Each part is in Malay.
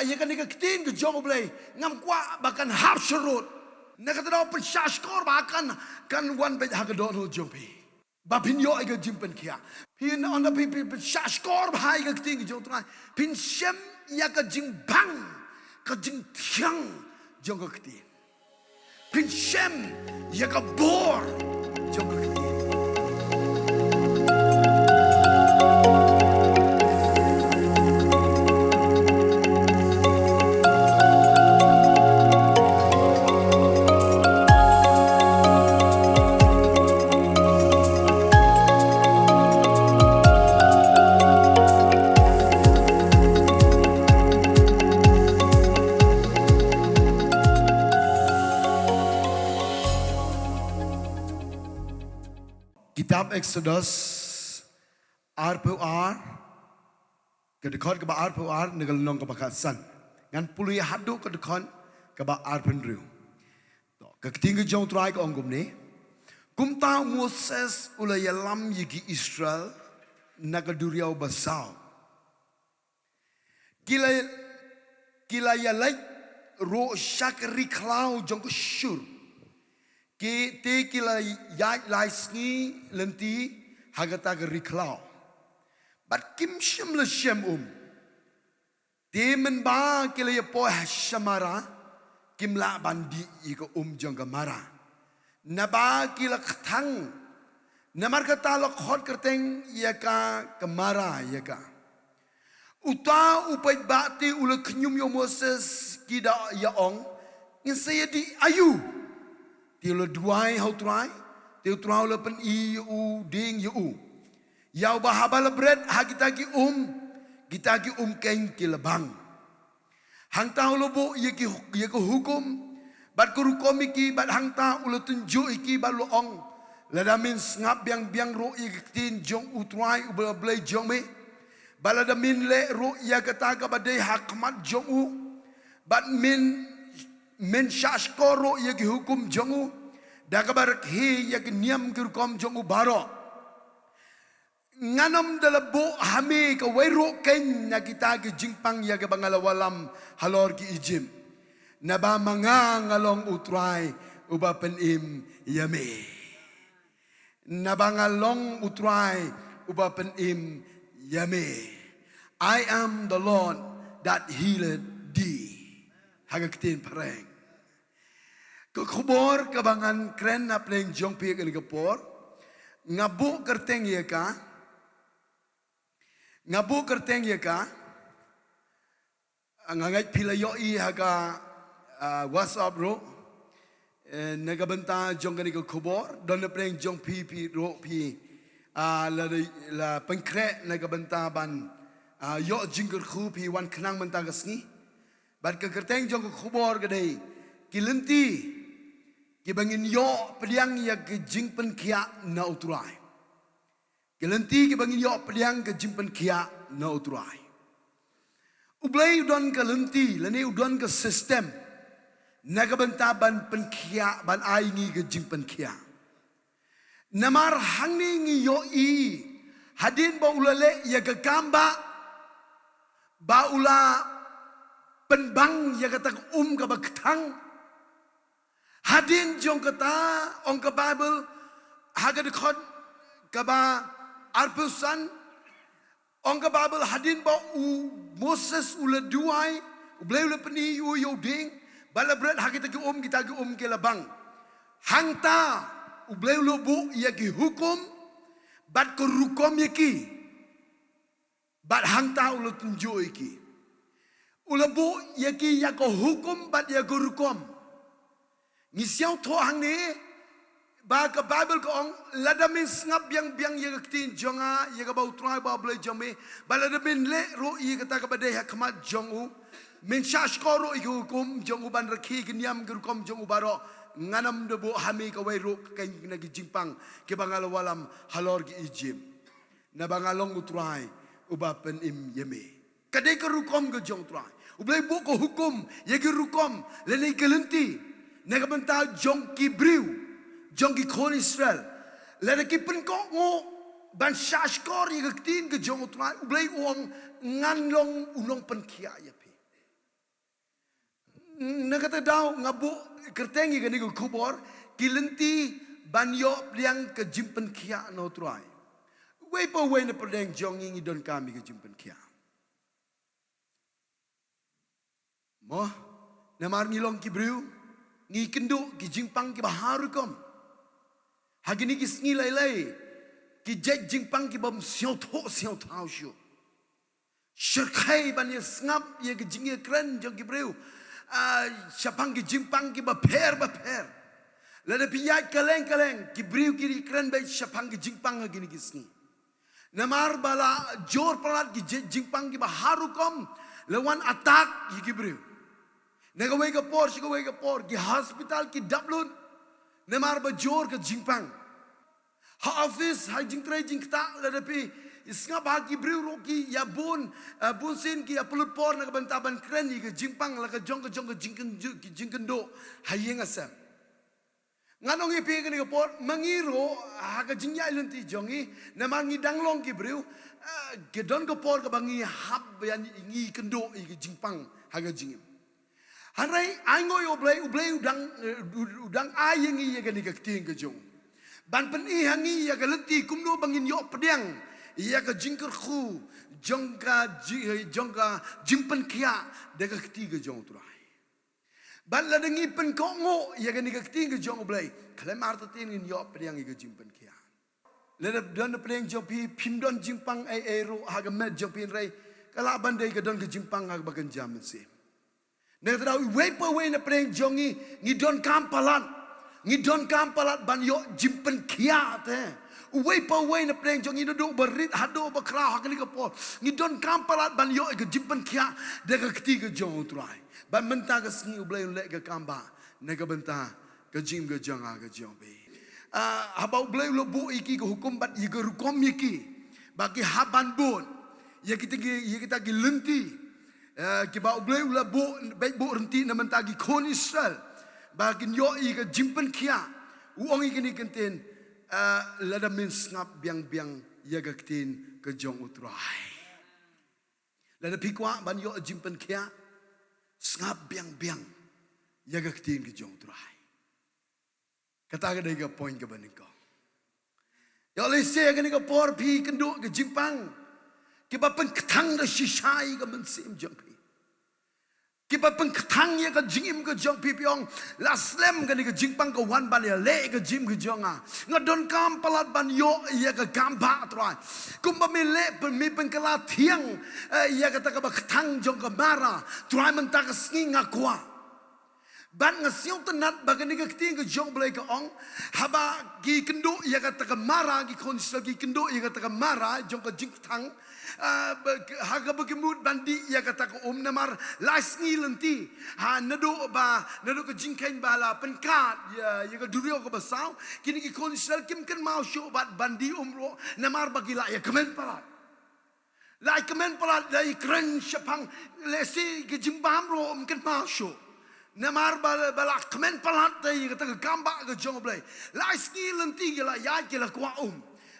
ia kan ketin ke jong boleh ngam kwa bahkan hap surut nak kata dah pensas skor bahkan kan wan bet hak don jong pi bapin yo ai ke jimpen kia pin on the pi pensas skor bahai ke ketin ke jong trai pin sem ia ke jing bang ke jing tiang jong ke ketin pin sem ia ke bor jong ke ketin Kitab Exodus RPR kedekon ke RPR negal nong ke bakasan ngan pului hadu kedekon ke RPR to ke ketinggi jong trai ke onggum ni kum ta Moses ulai lam yigi Israel naga duriau basau kila ya lai ro syakri klau jong ke syur ki te kila yai lai sngi lenti hagata ke riklau bat kim shem le shem te men ba kila ya po shamara kim la bandi iko jong ke mara na ba kila kthang namar kata lo khot kerteng ya ka kemara ya ka uta upai bati ula knyum yo Moses kida ya ong ngin saya di ayu Tilo duai hau trai, tilo trai le pen iu ding iu. Yau bahaba le bread ha kita gi keng ki lebang. Hang tau lo bo ye ki hukum, bat ku hukum iki bat hang tau lo tunjuk iki bat lo ong. Lada min ngap biang ro ye tin jong u trai u blai jong me. Balada min le ro ya kata ka badai hakmat jong u. Bat min shashkoro ye ki hukum jongu dakabarak he ye ki niam ki hukum jongu baro nganam dalabo hame ka wairo ken na kita ki jingpang ye ki bangalawalam halor ki ijim na ba mga ngalong utray uba penim yame na ba ngalong utray uba penim yame I am the Lord that healed thee hagakitin pareng Kekubor kebangan keren na pleng jong pi ke ligapor ngabu kerteng ye ka ngangai pila yo I haga WhatsApp ro naga benta jong ke kekubor don pleng jong pi ro pi la pengkre naga benta ban yo jingger khu pi wan kenang benta kesni bat ke kerteng jong kekubor gede kilenti ki bangin yo pediang ya ke jingpen kia na utrai kelenti ki bangin yo pediang ke jingpen kia na utrai ublai udon kelenti lani udon ke sistem naga bentaban pen kia ban aingi ke jingpen kia namar hangni ngi yo I hadin ba ulale ya ke kamba ba ula penbang ya kata ka baktang Hadin jong kata ong ke Bible haga dekot kaba arpusan ong ke Bible hadin ba u Moses ula duai ublai ula peni u yoding bala bread haga kita ki ke labang hangta ublai ula bu ya ki hukum bat ko rukom yaki bat hangta ula tunjuk iki ula bu yaki ya ko hukum bat ya ko rukom Ngisiau to hang ni ba ka Bible ko ong ladamin ngap biang ye ketin jonga ye ka bau trai ba blai jome ba ladamin le ro ye kata ka badai hakmat jongu min shash ko ro i hukum jongu ban rakhi ki niam ki hukum jongu baro nganam de bo hami ka wai ro ka nagi jingpang ke bangal walam halor ki ijim na bangalong utrai uba pen im yeme kadai ka hukum ke jong trai ublai bo ko hukum ye ki hukum le ni kelenti Nega benta jong ki briu, jong ki kon Israel. Lada ki pen ko ngo ban shashkor ye ketin ke jong utrai ublai uang nganlong unong pen kia ya pi. Nakata daw ngabu kertengi kani ko kubor kilenti banyo pliang ke jimpen kia no truai. Wei pa wei na perdeng jong ngi don kami ke jimpen kia. Mo namar ngilong ki briu ngi kendo ki jimpang ki baharu kom. Hagini ki sngi lai lai ki jet jimpang ki bam siao tau shu. Syarkai ban ye ngap ye ke jingi kren jong ki briu. Syapang ki jimpang ki baper. Lada piyat kaleng ki briu ki kren bai syapang ki jimpang hagini ki sngi. Namar bala jor palat ki jet jimpang ki baharu kom lawan atak ki briu. Nega wega por ki hospital ki dablun nemar ba jor ke jingpang ha office ha jingtrai jingta la pi isnga ba ki briu ro ki ya bun sin ki apulut por na bantaban kren ki jingpang la ka jong ke jingken do ha yenga sam nganong ipi ke por mangiro ha ka jingya lenti jongi nemar ngi danglong ki briu ke don ko por ka bangi hab yan ngi kendo ki jingpang ha ka jingim Hanrai aingo yo blay udang ayengi ya gani kakting ke jong. Ban pen I hangi ya galenti kumno bangin yo pedang ya ka jingker khu jongka jimpen kia de kakti ke jong turai. Ban la dengi pen kongo ya gani kakting ke jong blay kale marta tin in yo pedang ke jimpen kia. La don pedang jong pi pindon jimpang ro ha ga met jong pin rai kala bandai ke don ke jimpang ha bagan jaman se. Negara wepa na preng jongi ngidon kampalat ban yo jimpen kia te wepa na preng jongi do berit hado bakra hakni ko po ngidon kampalat ban yo ke jimpen kia de ke ketiga jong trai ban menta ke sngi ublai le ke kamba nega benta ke jim ke jonga ke jombe haba ublai lo bu iki ke hukum bat ye ke rukom iki bagi haban bun ye kita ki lenti kiba ublay ula bo baik bo renti na mentagi kon Israel bagin yo I ke jimpen kia uong I kini kenten lada min ngap biang ya gaktin ke jong utrai lada pikwa ban yo jimpen kia ngap biang ya gaktin ke jong utrai kata ke dega point ke baniko yo le se ke ni ke por pi kendo ke jimpang kiba pen ketang da shishai ke mensim jong kiba pen ketang ya ke jingim ke jong pipiong la slem ke ni ke jingpang ke wan ban ya le ke jim ke jonga ngadon kam palat ban yo ya ke gamba trai kumba me le pen mi pen kala thiang ya ke ta ke ketang jong ke mara trai men ta ke sngi ngakwa ban ngasiu tenat bagani ke ting ke jong blai ke ong haba gi kendo ya ke ta ke mara gi konsel gi kendo ya ke ta ke mara jong ke jingtang haga bakimut bandi ya kata ko namar las ngilenti nado ke jingkain bala penkat ya ke durio ke basau kini ki konsel kim kan mau show bat bandi umro namar bagi la ya kemen palat la kemen palat la kren syapang lesi ke jimbam ro mungkin mau show namar bala kemen palat ya kata ke gamba ke jong blai las ngilenti la ya ke la kwa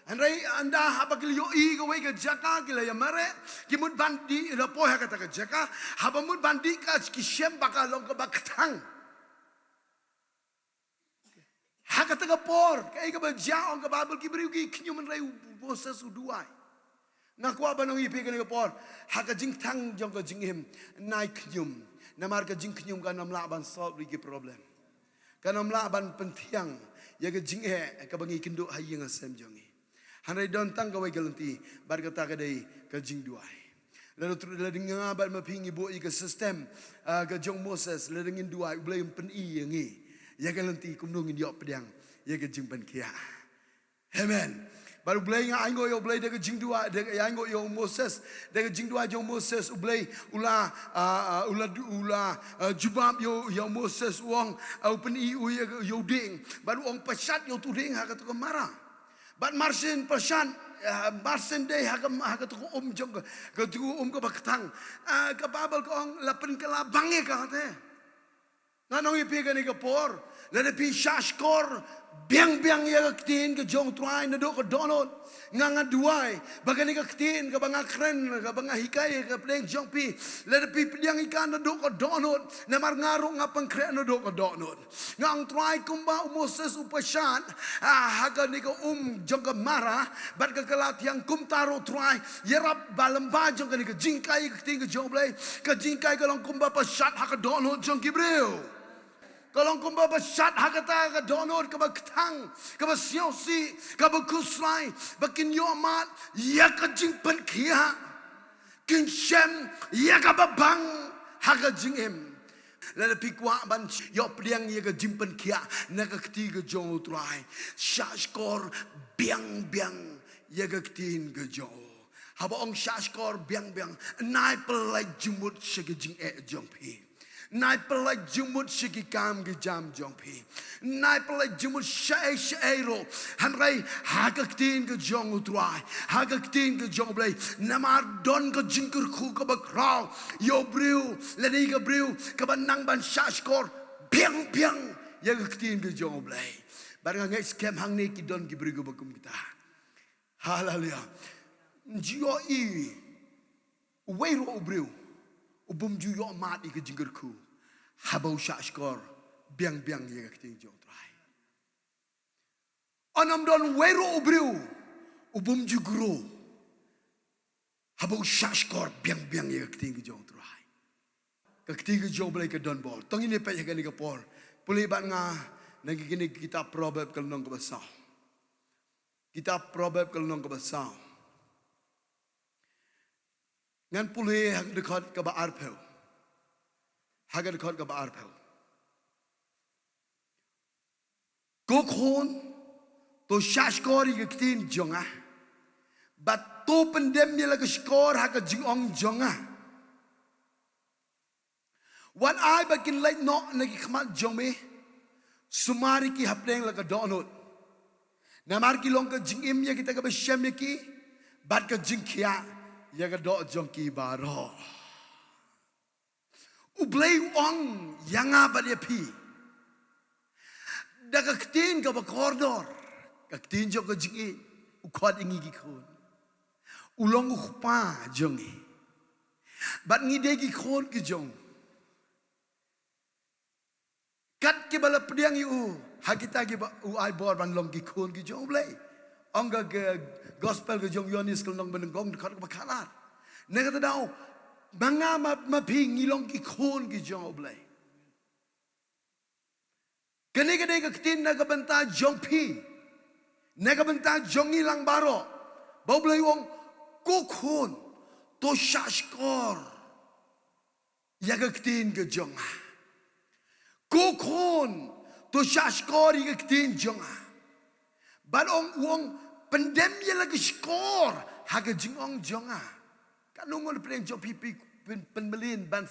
Andai anda haba kili yo I ke wei ke jaka kila ya mare kimut bandi la poha kata ke jaka haba mut bandi ka ki shem baka long ke bakatang ha kata ke por ke ke bajao ke babel ki beriu ki knyum rai boses uduai ngaku abanong I pe ke por ha ke jing tang jong ke jinghim nai knyum namar ke jing knyum ka namla ban solve ki problem ka namla ban pentiang ya ke jinghe ke bangi kindu hayeng asem jongi Hanai don tang kawai galenti bar kata kadai ke jing duai. Lalu terus lading ngabar mapingi bo I ke sistem ke jong Moses ladingin duai boleh pen I yangi. Ya galenti kumdungin yo pedang ya ke jing pen kia. Amen. Baru boleh ngaingo yo boleh ke jing duai de ngaingo yo Moses de ke jing duai jong Moses boleh ula jubab yo Moses uang pen I yo ding baru ong pesat yo tu ding ha kata ke marah. Bat marsin persan marsin day haga tu jong ke tu ke bakatang ke babel ko ang lapen ke labange ka te nganong I pe ke ni ke por Lada pi syashkor biang-biang ya ketin ke jong tuai na do ke donot nganga duai bagani ke ketin ke banga kren ke banga hikai ke pleng jong pi lada pi piang ikan na do ke donot na mar ngaru ngapang kren na do ke donot ngang tuai kumba Moses upasyan haga ni ke jong ke mara bat ke kelat yang kum taro tuai yerap balamba jong ke jingkai ke ketin ke jong blai ke jingkai ke long kumba pasat haga donot jong kibreu. Kalau kau bersat hakata ke donor ke berketang ke bersiosi ke berkusrai berkin yomat ya ke jingpen kia kinsem ya ke berbang haka jingem lalu pikwa ban yo priang ya ke jingpen kia nak ketiga jong utrai syashkor biang ya ke ketin ke jong haba ong syashkor biang naik pelai jumut segi jing jong pi. Nai pelai jumut sigi kam ge jam jong pi. Nai pelai jumut syai ro. Hanrai haga ketin ke jong utrai. Haga ketin ke jong blai. Namar don ke jingkur ku ke bakrau. Yo briu. Lani ke briu. Ke banang ban syashkor. Piang. Ya ke ketin ke jong blai. Barang ngai skem hang ni ki don ki briu ke bakum kita. Haleluya. Jio i. Weiro briu. Ubum juyo mat ike jinggerku habau syashkor biang ya keting jong trai anam don wero ubriu ubum jugro habau syashkor biang ya keting jong trai keting jong blai ke don bol tong ini pe ya ke pol pulih bat nga nagi kini kitab proverb ke nong ke besar kitab proverb ke nong ke besar ngan pulih hak dekat ke ba arpel hak dekat ke ba arpel kokon to syashkori ke tin jonga bat to pendem ni lagi skor hak jingong jonga wan ai bakin late no nagi khamat jome sumari ki hapleng lagi donut namar ki long ke jingim ya kita ke besyam ki bat ke jingkia ya ke do jongki baro ublay ong yang apa dia pi dak ketin ke bakordor ketin jong ke jingi ukot ingi gikon ulong ukpa jongi bat ngide gikon ke jong kat ke bala pediang yu hakita ke u ai bor ban long gikon ke jong ublay ong ke gospel ke jong yonis ke nong benengong dekat ke bakalar ne kata dau banga ma pi ngilong ki khon ki jong oblai kene ke ketin na ke benta jong pi ne ke benta jong ilang baro boblai wong ko khon to syashkor ya ke ketin ke jong ko khon to syashkor ya ke ketin jong ban ong wong pendem ye lagi skor haga jingong jonga kanungol pleng jo pipi penmelin ban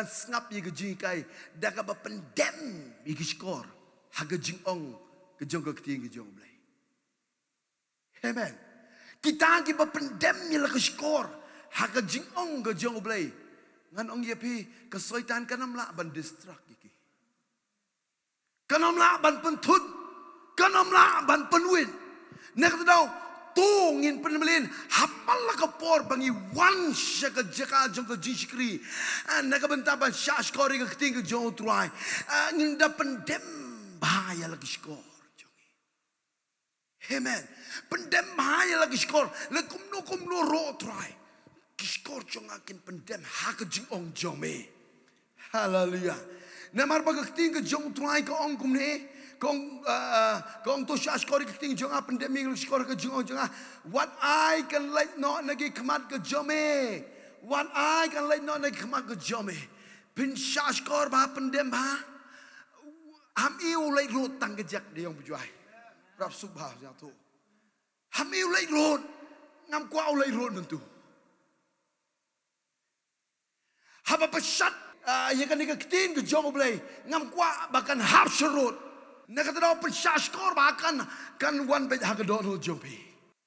ngap ye gejing kai daga ba pendem ye skor haga jingong ke jong ke ting ke jong blai amen kita ki ba pendem ye lagi skor haga jingong ke jong blai ngan ong ye pi ke soitan kanam la ban distract iki kanam la ban pentut kanam la ban penwin nak tahu tungin penemelin hafal ke por bangi wan syaka jaka jong ke jishkri nak bentaban syashkori ke keting ke jong truai nginda pendem bahaya lagi skor jongi amen pendem bahaya lagi skor lekum no ro truai skor jong akin pendem hak jing ong jome haleluya namar ba ke keting ke jong truai ke ong kum ne kong to syashkori ke ting jonga pandemi lu skor ke jonga what I can like not nagi khamat ke jome what I can like not nagi khamat ke jome pin syashkor ba pandem ba ham iu like rot tang ke jak dia yang berjuai rap subha jatuh ham iu like rot ngam kwa like rot nentu haba pesat ya kan ke tin ke jonga blai ngam kwa bahkan hap serut nak kata dah pensyashkor bahkan kan wan bet hak don jompi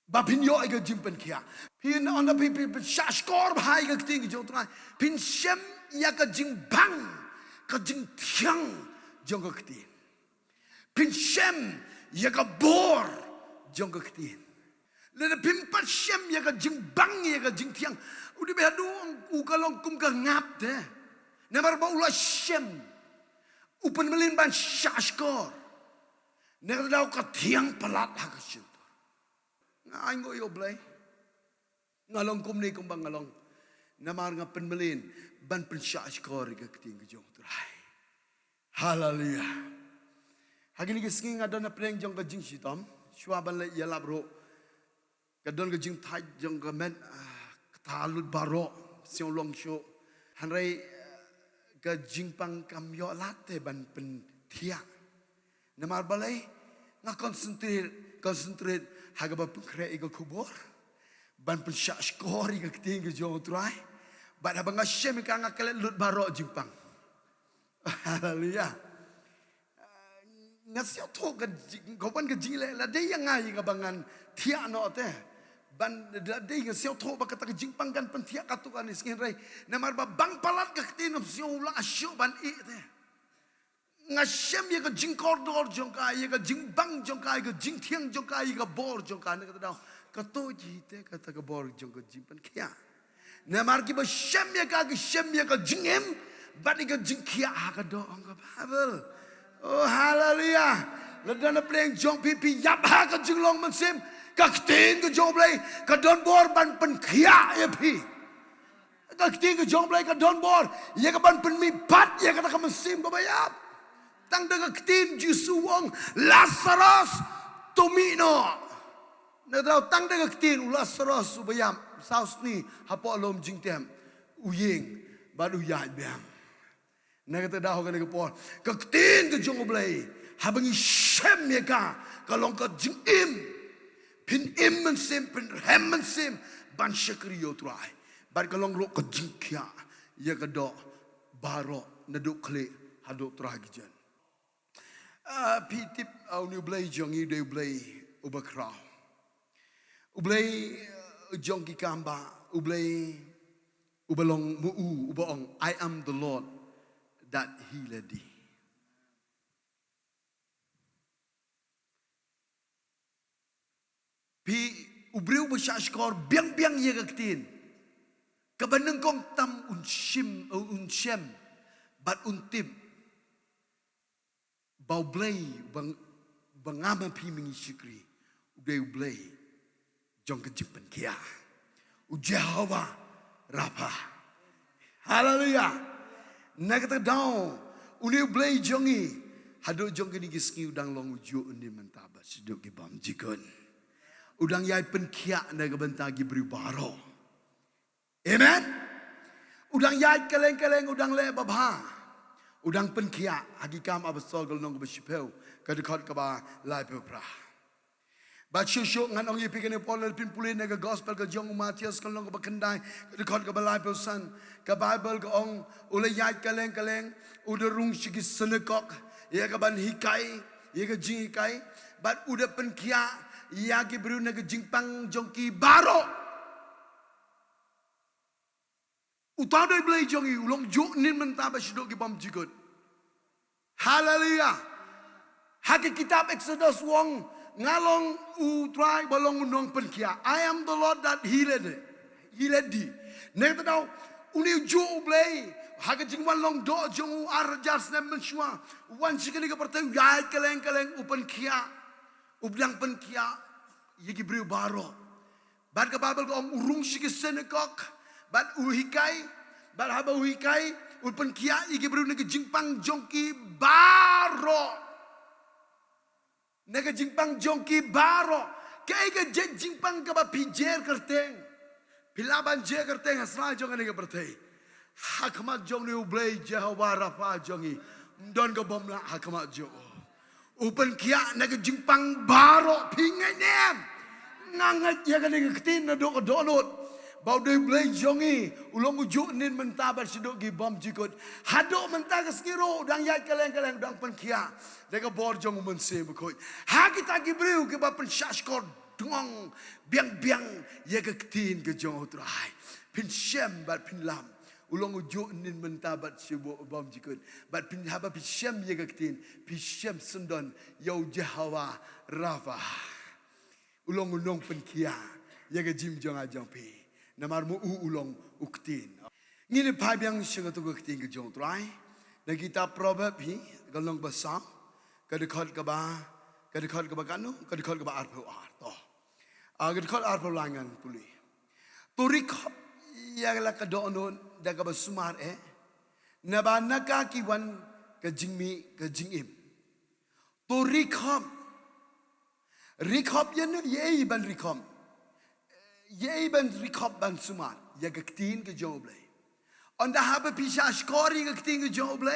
bapin yo ai ke jimpen kia pin on the pipi pensyashkor bahai ke ting ke jong trai pin syem ya ke jing bang ke jing tiang jong ke tin pin shem ya ka bor jong ka ktin le pin pat shem ya ka jing bang ya ka jing tiang udi be duang u kalong kum ka ngap de namar ba ula shem upan melin ban shashkor nek daw ka tiang palat ha ka shin ngai ngo yo blai ngalong kum ni kum bang ngalong namar nga pen melin ban pen shashkor ka ktin ka jong trai haleluya hagini gisking adon na preng jong ka jing shitam shwa ban le yala bro kadon ka jing thai jong ka men talut baro siong long sho hanrai ka jing pang kam yo late ban pen thia namar balai nga concentrate haga ba pukre ego kubor ban pen shashkor ka kting ka jong trai ba ba nga shem ka nga kale lut baro jing pang haleluya ngasih tu kau ban kejing le, lah dia yang ngai kabangan tiak no te, ban dia ngasih tu bak kata kejing panggan pentiak katukan iskin rai, namar ba bang palat ketin ngasih ulang asyuk ban i te, ngasih ye kejing koridor jongkai, ye kejing bang jongkai, kejing tiang jongkai, ke bor jongkai, nak kata dah, kata jite kata ke bor jong kejing pan kia, namar kita shem ye kejing em, ban kejing kia kado angka Bible. Oh haleluya. Ledana pleng jong pipi yap ha ka jinglong mensim ka ktin ka jong blai ka don bor ban pen khia ye pi. Ka ktin ka jong blai ka don bor ye ka ban pen mi pat ye ka ta ka mensim ka bayap. Tang da ka ktin Jisu wong Lazarus tomino. Na daw tang da ka ktin Lazarus ubayam saus ni hapo alom jingtem uying baru yai biam. Nak kata dah orang ni kepon, ketin ke jong belai, habangi shem ya ka, kalau kau jingim, pin im mensim, pin hem mensim, ban syakriyo tuai, ban kalau rok ke jingkia, ya ke dok barok, naduk klik, haduk tuai gijan. Pitip au ni belai jong i de belai ubakrau, belai jong ki kamba, belai ubalong muu ubaong, I am the Lord that healed thee. Pi ubriu bersyashkor biang-biang ye kaktin. Kabaneng kong tam unshem bat untip. Bau blay bangama pi mingi syukri. Udai blay jong kejimpan kia. Ujawa Rafa. Haleluya. Nak kata daun, uni belai jongi, haduk jong kini kiski udang long ujuk undi mentabat seduk kibam jikun. Udang yai penkiak nak bentagi beri baro. Amen. Udang yai keleng-keleng udang le babha. Udang penkiak hagikam abasol golong bersipeu kadekot kaba lai peprah. Baca syuk ngan orang yepi kene polel pin pulin nega gospel ke jong Matius kalau ke bekendai ke dekot ke balai pesan ke Bible ke ong ule yai kaleng udah rung sigi senekok ya ke ban hikai ya ke jing hikai bat udah penkia ya ke beru nega jingpang jongki baro utau doi belai jongi ulong juk nin mentaba syuduk ki bom jikut haleluya haki kitab Exodus wong ngalong utrai balong unong penkia. I am the Lord that healed thee. Nek tau uni ju ublay. Haga jingwan long do jong arjas nem menshua. Wan sikali ka pertay yai keleng upen kia. Ublang penkia. Yegi beri baro. Bad ka babel ko om urung sigi senekok. Bad uhikai. Bad haba uhikai. Upen kia yegi beri nege jingpang jongki baro. Nega jingpang jongki baro. Kaya ka jingpang ka ba pijer kerteng. Pilaban je kerteng asra jonga nega bertei. Hakmat jong ni ublay Jehovah Rafa jongi. Don ka bomla hakmat jong. Upen kia nega jingpang baro pingai nem. Ngangat ya ka nega ketin na do donut. Bau doi blay jongi ulong ujuk nin mentabar siduk gi bom jikut. Hadok mentah ke skiro udang yai keleng udang penkia. Deka bor jong mense bekoi. Ha kita gi breu ke ba pen shashkor dong biang ye ke ketin ke jong utrai. Pin shem bat pin lam Ulang ujuk nin mentabat sibuk bom jikun. Bat pin haba pisem ye gaktin. Pisem sendon yau Jahawa Rafa. Ulang unong penkia. Ye gajim jong ajong pi. Namar mu ulang uktin. Ngini pab yang syengatu gaktin ke jong trai. Dan kita probab hi galong basam. Kadekot kaba kanu. Kadekot kaba arpo arto. Kadekot arpo langan puli. Turikop yang la kadonon daga basumar naba nakakiwan ka jingmi ka jingim to rikhom yan ye ban rikhom ye ban rikhom ban sumar ya ka ktin ka joble onda habe pisha skori ka ktin ka joble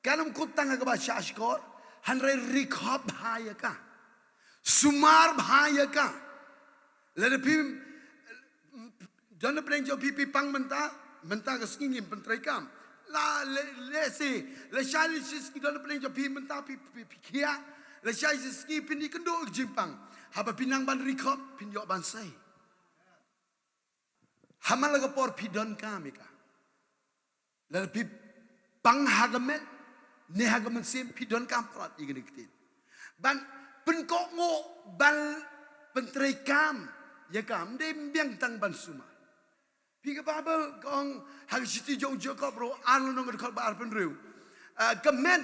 kanum kutang ka ba shashkor hanre rikhom bhaya ka sumar bhaya ka ladapim Jangan pernah jauh pipi pang mentah ke singim penterekam. La lesi, lesali siski jangan pernah jauh pipi mentah pipi kia. Lesali siski pini kendo jimpang. Haba pinang ban rikop pinjok ban say. Hamal laga por pidon kami ka. Lalu pip pang hagamet ne hagamet sim pidon kam prat igni kitin. Ban penkok ngo ban penterekam ya kam dem biang tang ban suma. Pika Bible kong hagisiti jong Jacob bro anu nong dekal ba arpen riu. Kemen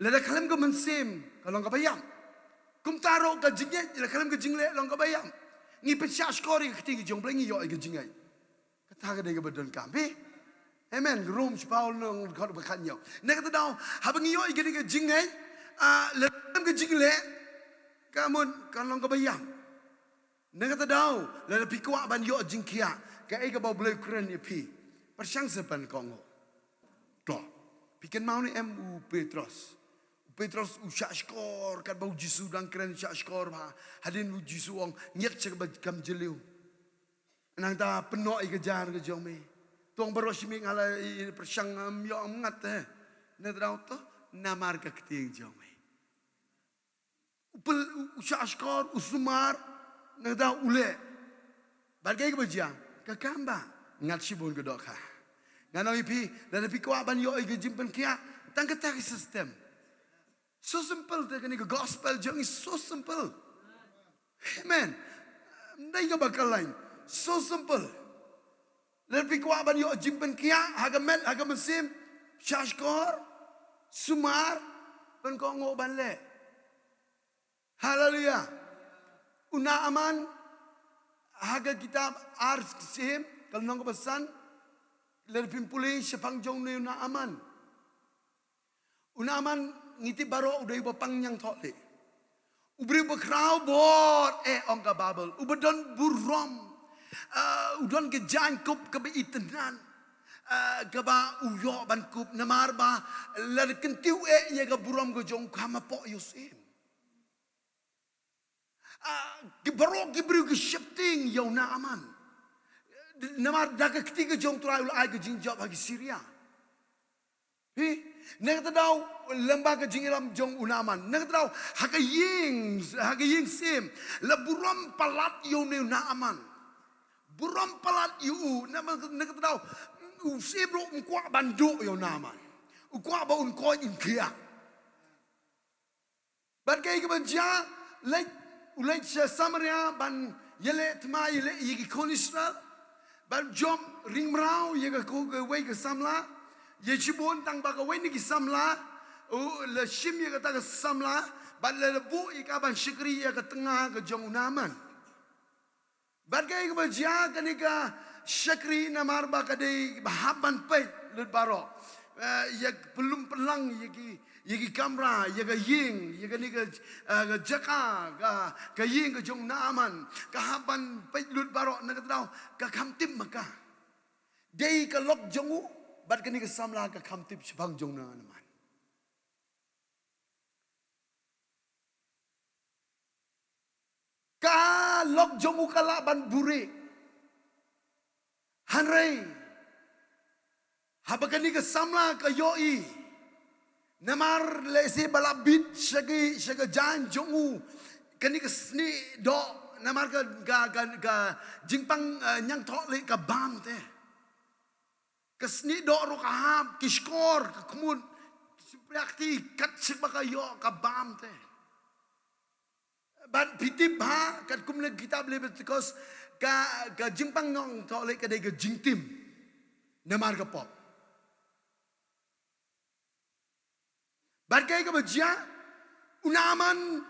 lada kalam ke mensim kalong ka bayam. Kum taro ka jingye lada kalam ke jingle long ka bayam. Ngi pesya skori keti jong blengi yo ke jingai. Kata ka de ka bedon kambi. Amen. Rom Paul nong dekal ba kanyo. Ne kata daw habang yo ke de jingai lada kalam ke jingle kamun kalong ka bayam. Ne kata daw lada pikwa ban yo jingkia. Kaya ika bawa boleh keren ya pi. Persang sepan kongo. Toh. Pikan mau ni Petros. Petros usah skor. Kat bau jisu dan keren usah skor. Hadin u jisu orang. Nyet cek kam jeliu. Nang ta penuh ika jar ke jom me. Tuang berosimi ngala persang ya mengat Nang ta toh. Namar ke keting jom me. Usah skor. Usumar. Nang ta ule. Bargai ke bajang. Kakamba ngat sibun ke doka. Ngano ipi dan ipi kuat ban yo ige jimpen kia tang ketak sistem. So simple te kini gospel jong is so simple. Amen. Ndai ka bakal lain. So simple. Dan ipi kuat ban yo jimpen kia hagamen hagamesim syashkor sumar ban kongo ban le. Haleluya. Una aman Haga kitab ars sim kalau nong pesan lerpin pulih sepang jong ne una aman ngiti baro udah ibu pang yang thole ubri bekrau bot ongka babel ubedon burom udon ke jangkup ke beitenan ke ba uyo ban kup namar ba ler kentiu ye ke burom ke jong kama po yusim Baru kibru ke shifting yau na aman. Namar daga ketiga jong turai ulai ke jingjab bagi Syria. Nak tahu lembaga jingilam jong unaman. Nak tahu hagaying sim. La buram palat yau ne na aman. Buram palat yu. Nak tahu usibro umkuak banduk yau na aman. Umkuak ba unkoi inkia. Barkai ke banja like Ulai Samaria ban yele tma yele yegi kon Israel ban jom ring mrau yega ko wei ke samla ye chibon tang ba ko wei ni ki samla le shim yega ta ke samla ban le bu ika ban shikri yega tengah ke jong unaman ban kai ke baja kanika shikri namar ba ka de haban pe le baro yeg belum pelang yegi kamera, yega ying, yega ni ke jaka, ke ying ke jong naaman, ke haban pejlut barok nak tahu, ke kamtip maka. Dei ke lok jongu, bat ke ni ke samla ke kamtip sebang jong naaman. Ka lok jongu kala ban buri, hanrei, habakan ni ke samla ke yoi. Namar lesi balabit syagi jan jongu kani ke sni do namar ga jingpang nyang thok le ka bam te Kesni dok ro kaham kiskor kemun seperti kat sebakayo kabam te. Ban pitip ha kat kumne kita boleh betikos ka jimpang nong tolek ka dega jingtim namar ka pop. Ban kai ka bajia unaman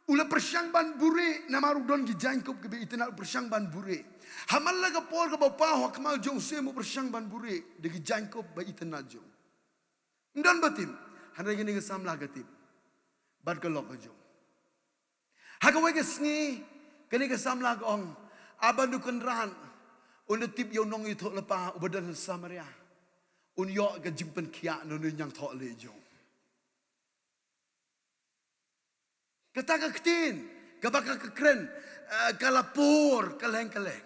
ula persyang ban buri namaru don gi jangkop ke itna persyang ban buri. Hamal la ka por ka bapa wa kamal jong se mo persyang ban buri de gi jangkop ba itna jong. Ndan batim hanai gini ke samla gatip. Ban ka lok jong. Hakawe ke sngi kani ke samla ong aban du kenran un tip yo nong itu lepa ubadan samaria. Un yo ke jimpen kia no nyang thok le jong. Kata ketin, kabaka kekren, kalapur, kaleng-kaleng.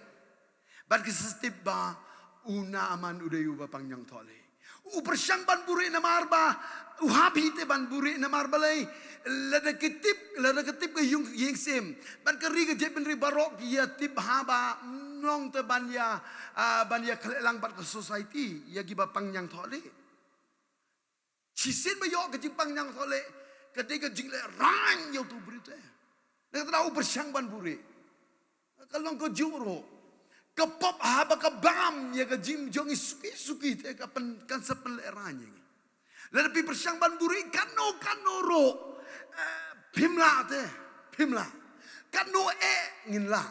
Bat kesestip ba, una aman udayu ba pangjang tole. Upersyang ban buri na marba, uhabi te ban buri na marba lay. Lada ketip ke yung yingsim. Ban keri ke jepen ri barok ya tip haba nong te ban ya kelelang bat ke society ya giba pangjang tole. Cisin ba yo ke pangjang tole. Ketika jingle rang yo tu berita. Nak tahu persyang ban buri. Kalau kau juro, kepop haba kabam ya ke jim jongi suki te kapan kan sepeleranya. Lalu persyang ban buri kano ro pimla te pimla kano nginla.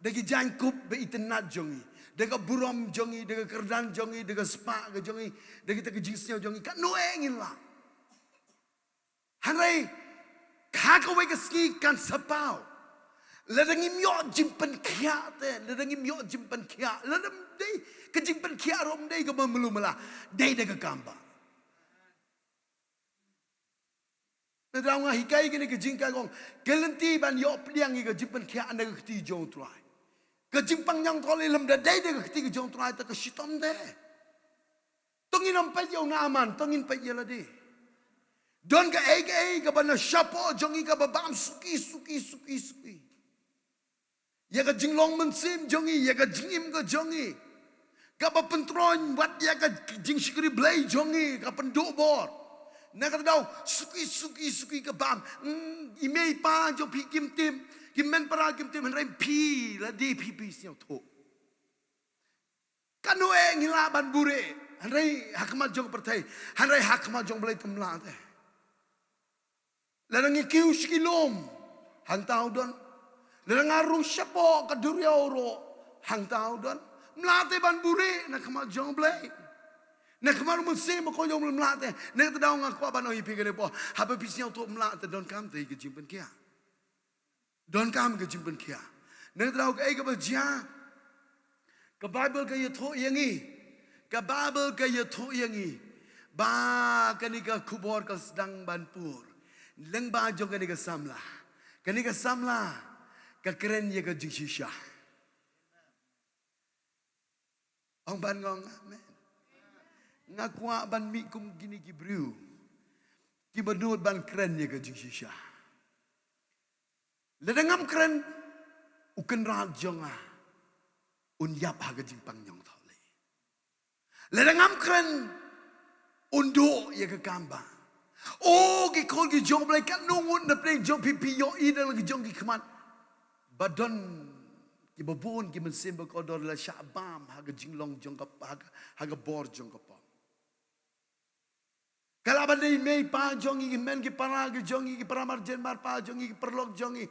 Dagi jangkup be itenat jongi. Dega burom jongi, dega kerdan jongi, dega spa ke jongi, dega te jingsnya jongi kano nginla. Hanai kakawe keski kan sapau. Ladang imyo jimpen kia te, ladang imyo jimpen kia. Ladang dei kejimpen kia rom dei ke memelumela, dei de ke kamba. Ladang hikai kini kejingkai gong, kelenti ban yo pliang ke jimpen kia anda ke keti jong tuai. Kejimpang yang tole lem da dei de ke keti jong tuai te ke shitom de. Tongin ampai yo na aman, tongin pai yo ladi. Don ka ka bana syapo jongi ka babam suki. Ya ka jinglong mensim jongi, ya ka jingim ka jongi. Ka ba pentron buat ya ka jing sikri blai jongi, ka penduk bor. Na ka daw suki ka bam. Imei pa jo pi kim tim, kim men para kim tim rem pi la di pi siao tho. Kanu ngila ban bure. Hanrai hakmat jong pertai, hanrai hakmat jong blai temla te. Ladang ikiu sikilom hang tau don. Ladang arung syapo kaduria oro hang tau don. Melate ban buri nak kemak jong blai. Nak kemak musim ko jong melate. Nak tadau ngaku ban oi pikir po. Haba pisnya untuk melate don kam te ke jimpen kia. Don kam ke jimpen kia. Nak tadau ke ke berjia. Ke Bible ke yatho yangi. Ke Bible ke yatho yangi. Ba kanika kubor ke sedang banpur. Leng ba jong kani ka samla. Kani ka samla ka keren ye ka jishisha. Ang ban ngong amen. Ngakwa ban mi kum gini gibriu. Ki benut ban keren ye ka jishisha. Ledengam keren uken ra jonga. Un yap ha ka jimpang nyong thole. Ledengam keren undo ye ka kamba. Oh, ki kol ki jong blai kan nungun na play jong pipi yo ida lagi jong ki keman. Badon ki babon ki mensim ko dor la syabam haga jinglong jong ka haga bor jong ka pa. Kala ba dei mei pa jong ki men ki para ki jong ki para marjen mar pa jong ki perlok jong ki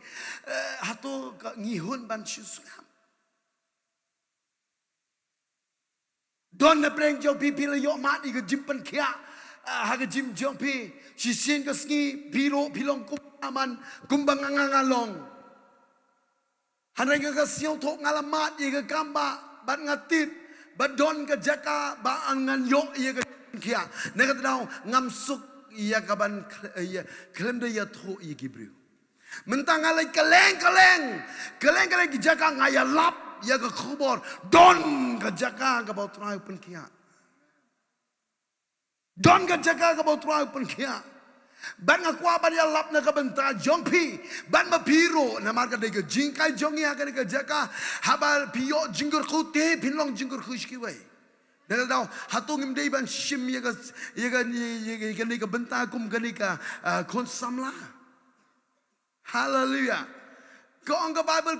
hato ka ngihun ban syusam. Don na play jong pipi la yo mat ki jimpen kia. Haga jim jompi sisin keski biro pilong kumpaman kumbang ngangalong hanai ka siong tok ngalamat ye ka kamba bat ngatip badon ka jaka ba angan yo ye ka kia ne ka tau ngamsuk ya ka ban ya klem de ya tho ye gibriu mentang alai keleng ki jaka ngaya lap ya ka khobor don ka jaka ka ba trai pen kia. Don ka jaga ka bautrang pun kia. Ban ngakwa ban ya lap na ka benta jongpi. Ban mapiro na marka dega jingkai jongi akan ka jaga habal piyo jinggur ku te pinlong jinggur ku shkiwai. Nak tahu hatung imdei ban shim ya ni ka benta kum ka ni ka kon samla. Hallelujah. Ko ang ka Bible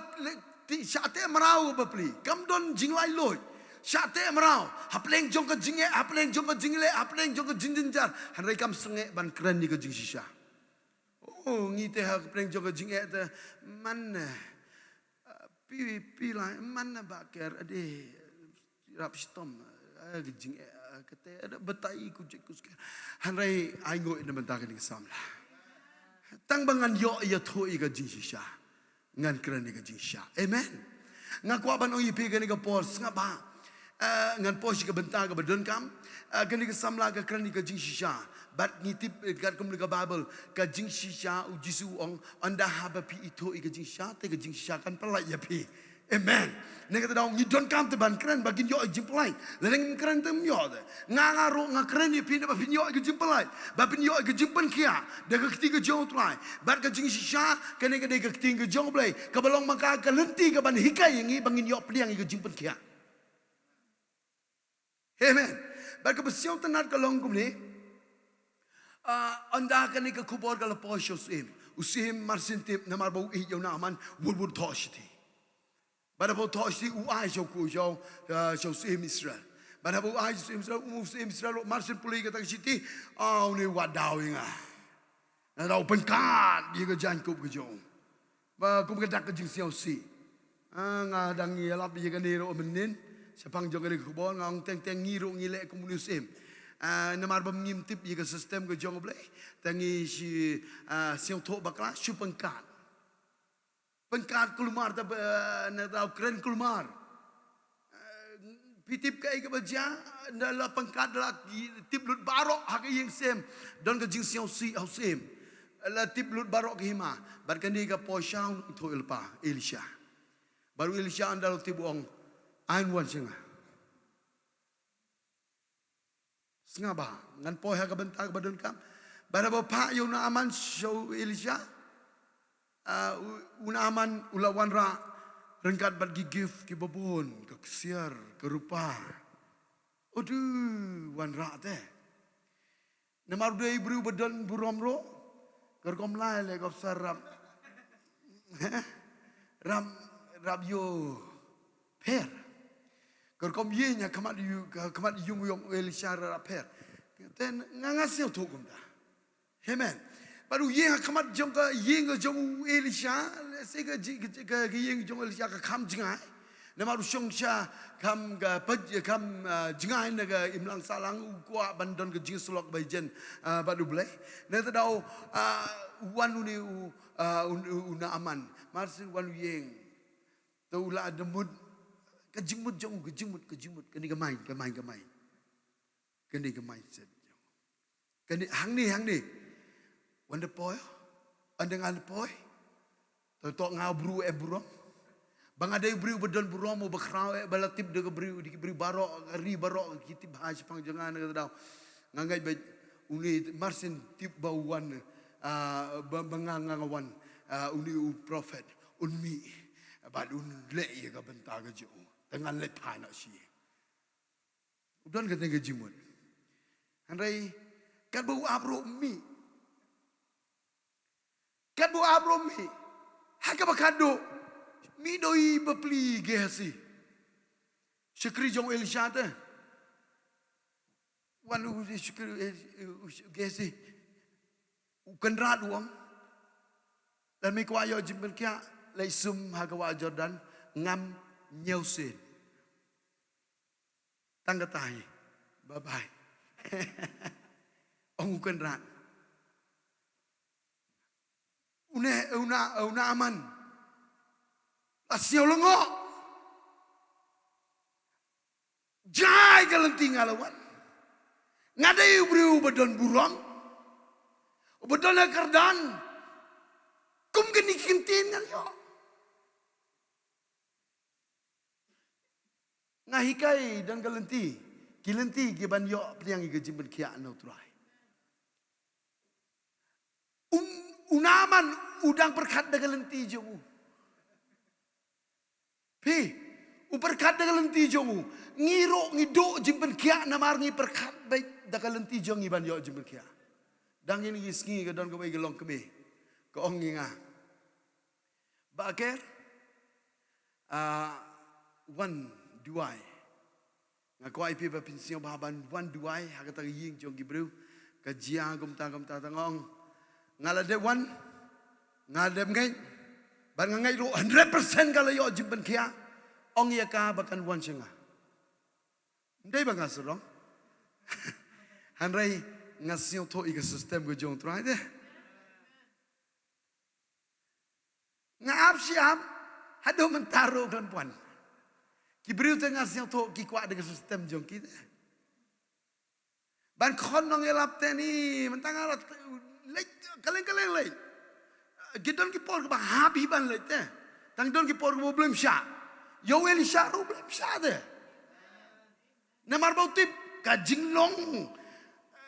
ti syate marau bapli. Kam don jinglai loy. Syate marau. Hapleng jong ka jinge, hapleng jong ka jingle, hapleng jong ka jinjinjar. Hanrai kam senge ban keren ni ka jingsisha. Oh ngite ha hapleng jong ka jinge te man pi lai man bakar ade rap stom. Jing kata ada betai kucik hanrai aingo ina bentakan ni samla tang bangan yo ya thoi ga jingsha ngan kran ni ga jingsha amen ngaku aban oi pi ga ni ga pos ngaba ngan pos ga bentang ga badon kam ga ni ga samla ga kran ni ga jingsha bat ngitip gat kum ga bible ga jingsha u jisu ong anda haba pi ito ga jingsha te ga jingsha kan pelai ya pi. Amen. Nega ta dong you don't come to ban keren bagin yo jimpelai. Leng keren tem yo de. Ngaro ngakren ni pin ba pin yo jimpelai. Ba pin yo jimpen kia. De ka ketiga jong trai. Ba ka jing shisha ka ne ka de ka ketiga jong blai. Ka balong maka ka lenti ka ban hikai ngi bangin yo pliang ka jimpen kia. Amen. Ba ka besiong tenat ka long kum ni. Anda ka ni ka kubor ka la posho sim. Usim marsintip na marbau I yo na man wul toshti. Bada bo toshti u ai shau ku shau sim Israel. Bada bo ai sim Israel marsin puli ka tak siti au ni wadau inga. Na dau penkat dia ka jan kup ka jong. Ba kup ka dak ka jing siau si. Nga dang ngi lap dia ka ni ro menin sepang jong ka kubon ngong teng ngiro ngile komunism. Na marbam ngimtip dia ka sistem ka jong blai. Tangi si siang thok bakla su penkat. Pengkat kulmar tak nak tahu keren kulmar. Pitip kai ke baja dalam pengkat dalam tip lut barok hak yang sem don ke jing siau si au sem. La tip lut barok ke hima. Barkan dia ke posang itu ilpa Elisha. Baru Elisha andal tip ong ain wan singa. Singa ba ngan poh ha ke bentak badun kam. Bara bapa yo na aman show Elisha. Unaman ulawan ra rengkat bat gigif ki babon ke kesiar ke rupa. Aduh wan ra te. Namar dua ibru badan burom ro kerkom lai le kop sarap. Rab yo per. Kerkom ye nya kamat yung Elisha ra per. Ten ngangasio thukum da. Amen. Baru yang kamat jong ka yang jong Elisha sega yang jong Elisha ka kam jingai na maru shong sha kam ga paj kam jingai na ga imlang salang ukwa bandon ga jing slok bai jen badu blai na ta dau wanu ni una aman marsin wanu yang tu la demut ka jimut jong ka jimut ka ni ga mai set ka ni hang ni Wanda poy, anda ngal poy, tok ngau bru burom, bang ada bru bedon burom mau bakrau balatip de bru barok ri barok kita bahas pangjangan kata dah, ngangai bet uni marsin tip bauan bangangawan uni prophet unmi bad le ya ka bentar ke jo, dengan le pai nak si, udan kata ke jimun, andai kan bau abro mi. Kan bu abromi, haka bakado, mi doi bepli gesi. Syukri jong Elisha te, wanu syukri gesi, ukan rat uang, dan mi kuayo jimbel kia, leisum haka wa Jordan ngam nyausin. Tanggatai, bye bye. Ong ukan rat. Una aman. Asyik lengo. Jai kalenti ngalawan. Ngadai ubri ubadon buram. Ubadon kerdan. Kum kini kintin ngalyo. Ngahikai dan kalenti. Kilenti kiban yo priang igajimben kia anau turai. Unaman udang perkat dengan lenti jemu. Pi, Uperkat dengan lenti jongu. Ngiro ngidok jimpen kia namar ngi perkat baik dengan lenti jong iban yo jimpen kia. Dang ini gisngi ke don ke baik gelong kebe. Ke ong nginga. Baker. Wan duai. Ngaku IP bapinsiyo bahaban wan duai hakata ying jong gibru. Kajia gumta tangong. Ngalade wan. Ngadem ngai. Ban ngai ro 100% kalau yo jimpen kia. Ong ya ka bakan wan senga. Ndai bang asurong. Hanrai ngasio to iga sistem go jong trai de. Ngap siap hado mentaro kelempuan. Kibriu te ngasio to ki kwa de sistem jong kita. Ban kon nong elap te ni mentang alat lek kaleng lek. Gidon ki por ba habi ban lek te. Tang don ki por go belum sya. Yo Elisha ro belum sya de. Namar bau tip kajing long.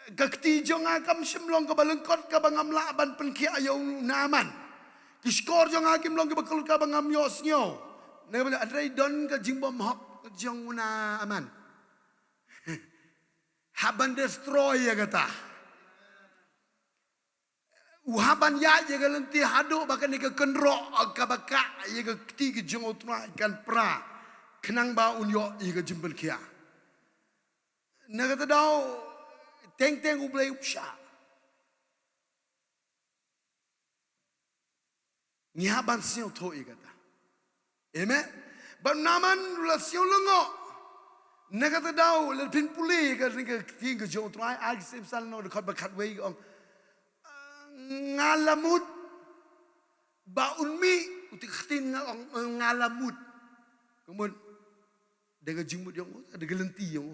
Gakti jong akam simlong ka balengkot ka bangam laban penki ayo naman. Kiskor jong akim long ka bakul ka bangam yos nyo. Ne bala adrai don ka jingbom hok jong una aman. Haban destroy ya kata. Uhaban ya ka lenti hado bakan ni ka kenro ka baka ya ka ti ka jong utma kan pra. Kenang ba unyo ya ka jimbel kia. Ne kata daw teng ublay upsya. Ngihaban siyo to igata. Amen. Ban naman relasyon lengo. Nakata daw lepin puli ka tinggal jong try ag simsal no dekat bakat way ong ngalamut baunmi utik khatin ngalamut. Kemudian dengan jimut yang ada gelenti yang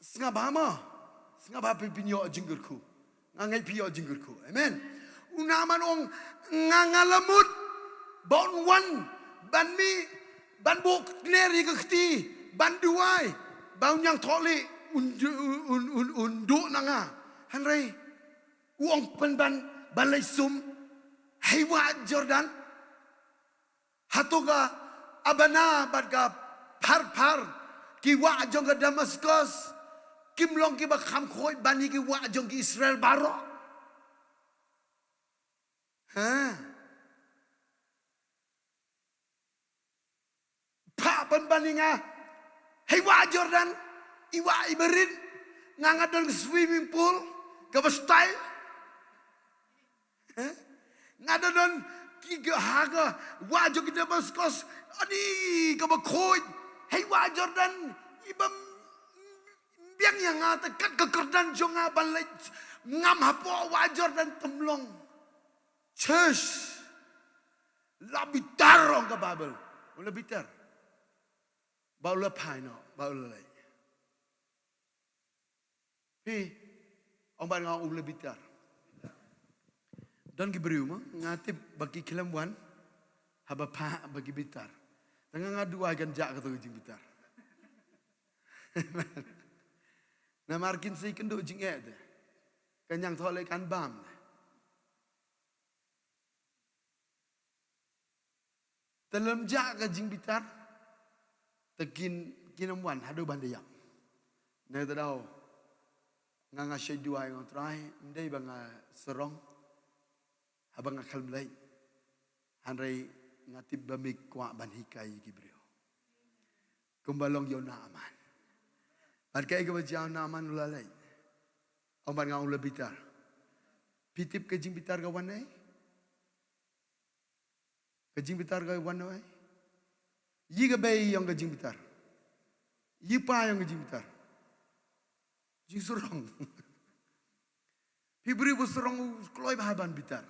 Senga bama, senga ba pipinyo jinggerku, ngangai piyo jinggerku, amen. Unaman ong ngangalamut, bon wan, ban mi, ban buk neri kekti, ban duai, bau nyang toli unduk nanga, hanrei, uong ban balai sum, hewa Jordan, hatoga abana badga par, kiwa jong ke Damaskus. Kim long ki bak kham khoi bani ki wa jong ki Israel baro. Ha. Pa ban bani nga. Hey wa Jordan, iwa iberin ngangadon ke swimming pool, ke style. Ha. Ngadon ki haga wa jong ki Damaskus ani ke bak khoi. Hey wa Jordan ibam biang yang ngata kat kekerdan jonga balai ngam hapo wajar dan temlong church labitar orang ke Babel labitar bau lepai no bau lelai pi orang barang labitar dan kiberiu mah ngatip bagi kilamwan haba pa bagi bitar tengah ngadu agan jak kata jing bitar. Na markin si kendo jinget kanyang tholai kan bam dalam jak ka jing bitar tekin kinamwan hadu bandayam na tadaw nga shay duay ng try ndai banga serong habang kalblay hanray ngatib bamig kwa banhikay gibreo kumbalong yon na aman. Markai ke bajau naman ulalai. Ombar ngau lebitar. Pitip kejing bitar kawanai. Kejing bitar kawanai. Yi ke bayi yang kejing bitar. Yi pa yang kejing bitar. Jing surong. Pibri bu surong kloi bahaban bitar.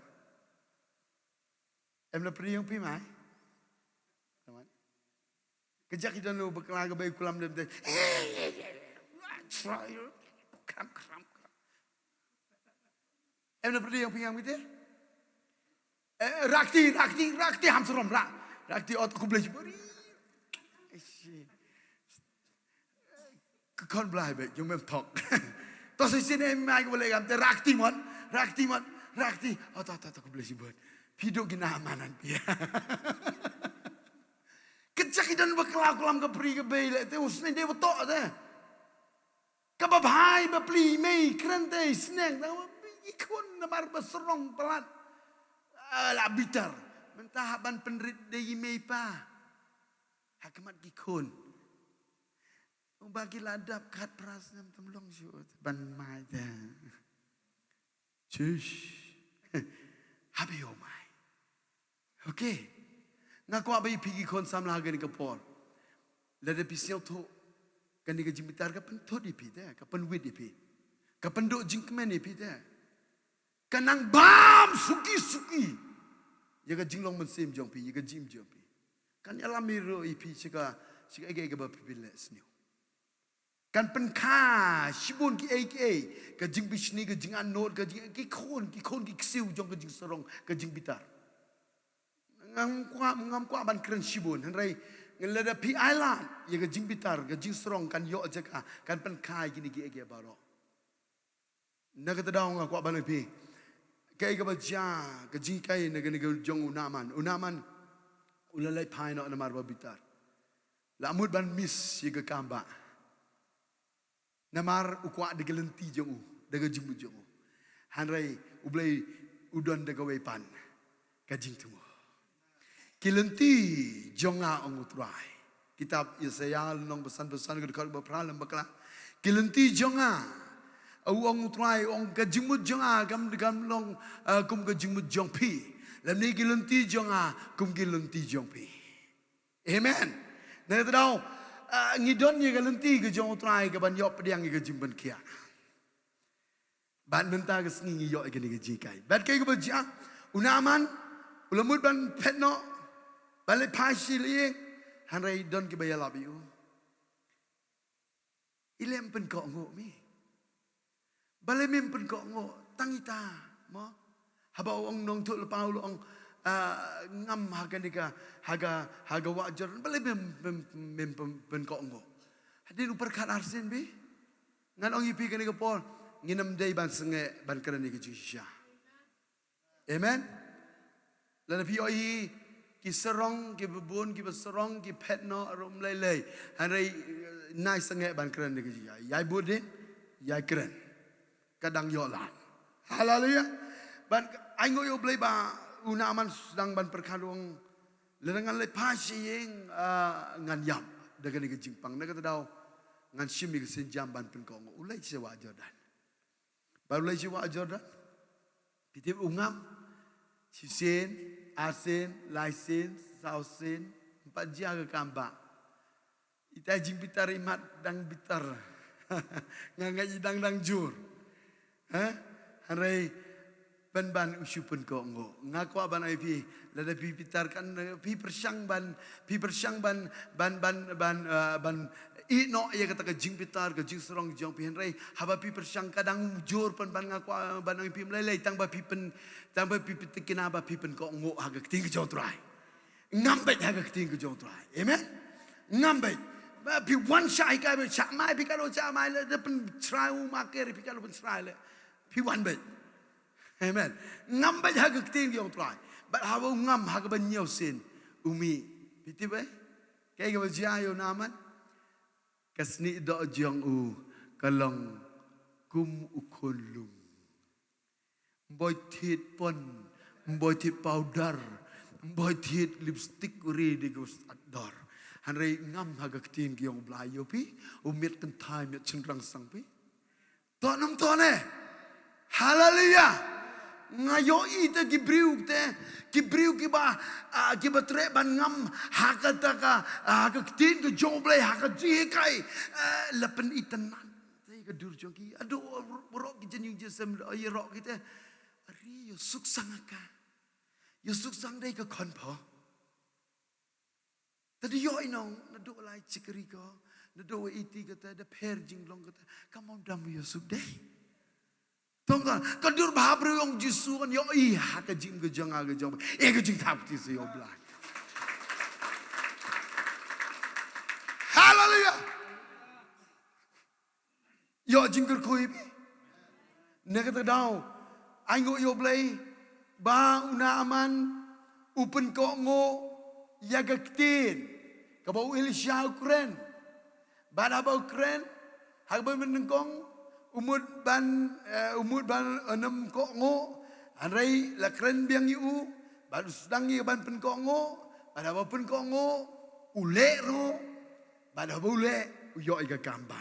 Em la pri yang pi mai. Kejak kita nu berkelah ke bayi kulam dem. Trial, kram. Em nak pergi yang pingang kita? Rakti hamsurom rak. Rakti ot aku beli beri. Kekon belai baik, jom memtok. Tos sini mai aku boleh gamte rakti man. Ot aku beli buat. Piduk ginamanan pia. Kecak idan bakla kulam ke pri ke bay le te usne de betok te. Kababhai bapli mei krente sneng ta ikon namar baserong pelat. La bitar. Mentahaban penrit de mei pa. Hakmat gikon. Bagi ladap kat prasnam temlong syut ban mai ta. Chush. Habi omai. Okay. Ngaku abai pergi kon samlah gani kapor. Lada pisau tu gani ke jimitar kapan tu di pita, kapan wid di pita, kapan dok jingkmen di pita. Kanang bam suki. Jaga jinglong mensim jong pi, jaga jim jong pi. Kan alam miru ipi cika ege berpipiles niu. Kan penkah shibun ki ke jing bisni ke jing anot ke jing ki kon ki ksiu jong ke jing serong ke jing bitar. Ngam kwa ban keren shibun henrai ngelada pi island ye ke jing bitar ke jing serong kan yo jeka kan penkah gini ki ege baro. Nak kata daung kwa ban pi. Kai ke baja ke jing kai negeri jong unaman ulalai pai no namar bitar. Lamud ban miss ye ke kamba. Namar ukwa de gelenti jong de jimu jong. Hanrai ublai udon de pan kajing tumo. Gelenti jonga ongutrai. Kitab Yesaya nong pesan-pesan ke dekat berpralam bakla. Gelenti jonga ongutrai ong kajimut jonga gam long kum kajimut jong pi. Lam ni gelenti jonga kum gelenti jong pi. Amen. Nah tahu ngidon ye gelenti ke jong utrai ke ban yop pediang ke jimban kia. Ban mentah ke sengi yok ke ni ke jikai. Ban kai ke baja unaman ulamut ban petno balik pasi lieng hanrai don ke bayar labiu. Ilem pen kok ngok mi. Balik mem pen kok ngok tangita mo. Haba ong nong tu lepau ong ngam haga nika haga wajar balik mem pen kok ngok. Hadin uperkat arsen bi. Ngan ong ipi ke nika pol nginam day ban senge ban keren nika jisya. Amen. Lalu pi oi ki serong ki bebun ki beserong ki petno rom lele hanai nai senge ban keren de ji yai bude yai keren kadang yolan haleluya ban aingo yo blai ba unaman sedang ban perkadung lengan le pasing ngan yam de ke jingpang ne kata dau ngan shimi ke senjam ban pen kong ulai sewa Jordan baru ulai sewa Jordan pitip ungam sisen asin, laisin, sausin, 4 jam ke kambak. Ita jing bitar imat dang bitar. Ngangai dang jur. Harai ban usupun ko ngo. Ngaku aban ai pi lada pi bitar kan pi persang ban ino ya kata ke jing bitar ke jing serong jong pi henrai haba pi persang kadang jur pan ban ngaku ban ai pi melelai tang ba pi pen tang ba pi tikin aba pi pen ko ngo haga ting ke jong trai ngambet haga ting ke jong trai amen ngambet ba pi one shai ka be cha mai pi kalo cha mai le pen trai u maker pi kalo pen trai le pi one bet amen ngambet haga ting jong trai ba haba ngam haga ban nyau sin umi pi ti be kai ga jia yo naman kasni do jong u kalong kum ukulung boy tit pon boy tit powder boy tit lipstick uri di gus ador hanrei ngam haga tin gyong blayo pi umit kan thai met chenrang sang pi to nam to ne haleluya ngayo ite gibriu ki ba tre ban ngam hakata ka tin ke joble hakat ji kai lepen itenan tai ke dur jogi ado rok ki jenyung jesem ai rok kita ari yo suk sangaka yo suk sang dai ke kon pho tadi yo inong na do lai chikri ko na do iti kata da per jinglong kata come on dam yo suk dai tongga kadur bahabru yang jisu kan yo iya ke jing ke jang ke jang ke jing tap ti se yo blai haleluya yo jing ker koi bi ne kata dau ai ngo yo blai ba una aman upen ko ngo yagaktin kabau Elisha Ukren bana ba Ukren hagban menengkong umud ban enam ko ngo anrai lakren biang yu baru sedang ye ban pen ko ngo pada ba pen ko ngo ule ro pada ba ule yo iga kamba